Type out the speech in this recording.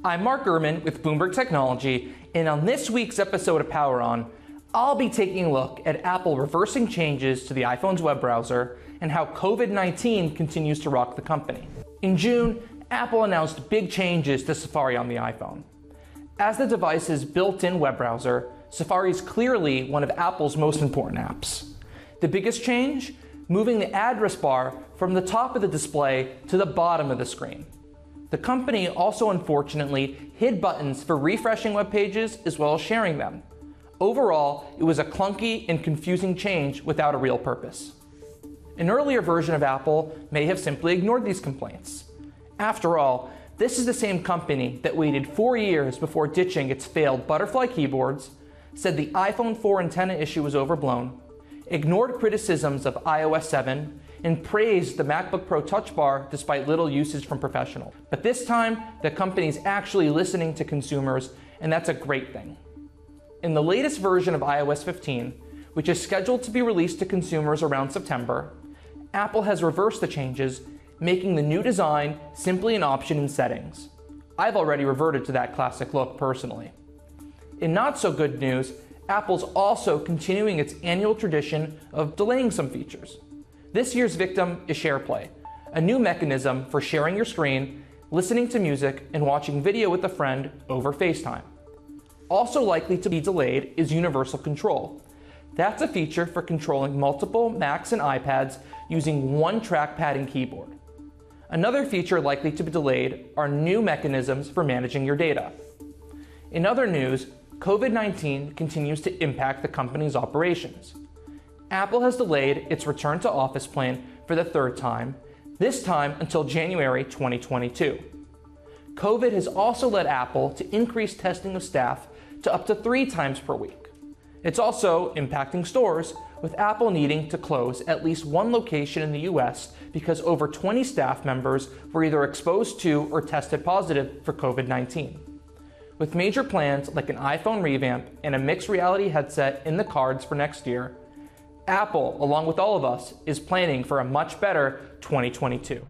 I'm Mark Gurman with Bloomberg Technology, and on this week's episode of Power On, I'll be taking a look at Apple reversing changes to the iPhone's web browser and how COVID-19 continues to rock the company. In June, Apple announced big changes to Safari on the iPhone. As the device's built-in web browser, Safari is clearly one of Apple's most important apps. The biggest change? Moving the address bar from the top of the display to the bottom of the screen. The company also unfortunately hid buttons for refreshing web pages as well as sharing them. Overall, it was a clunky and confusing change without a real purpose. An earlier version of Apple may have simply ignored these complaints. After all, this is the same company that waited 4 years before ditching its failed butterfly keyboards, said the iPhone 4 antenna issue was overblown, ignored criticisms of iOS 7, and praised the MacBook Pro Touch Bar despite little usage from professionals. But this time, the company's actually listening to consumers, and that's a great thing. In the latest version of iOS 15, which is scheduled to be released to consumers around September, Apple has reversed the changes, making the new design simply an option in settings. I've already reverted to that classic look personally. In not so good news, Apple's also continuing its annual tradition of delaying some features. This year's victim is SharePlay, a new mechanism for sharing your screen, listening to music, and watching video with a friend over FaceTime. Also likely to be delayed is Universal Control. That's a feature for controlling multiple Macs and iPads using one trackpad and keyboard. Another feature likely to be delayed are new mechanisms for managing your data. In other news, COVID-19 continues to impact the company's operations. Apple has delayed its return to office plan for the third time, this time until January 2022. COVID has also led Apple to increase testing of staff to up to 3 times per week. It's also impacting stores, with Apple needing to close at least one location in the US because over 20 staff members were either exposed to or tested positive for COVID-19. With major plans like an iPhone revamp and a mixed reality headset in the cards for next year, Apple, along with all of us, is planning for a much better 2022.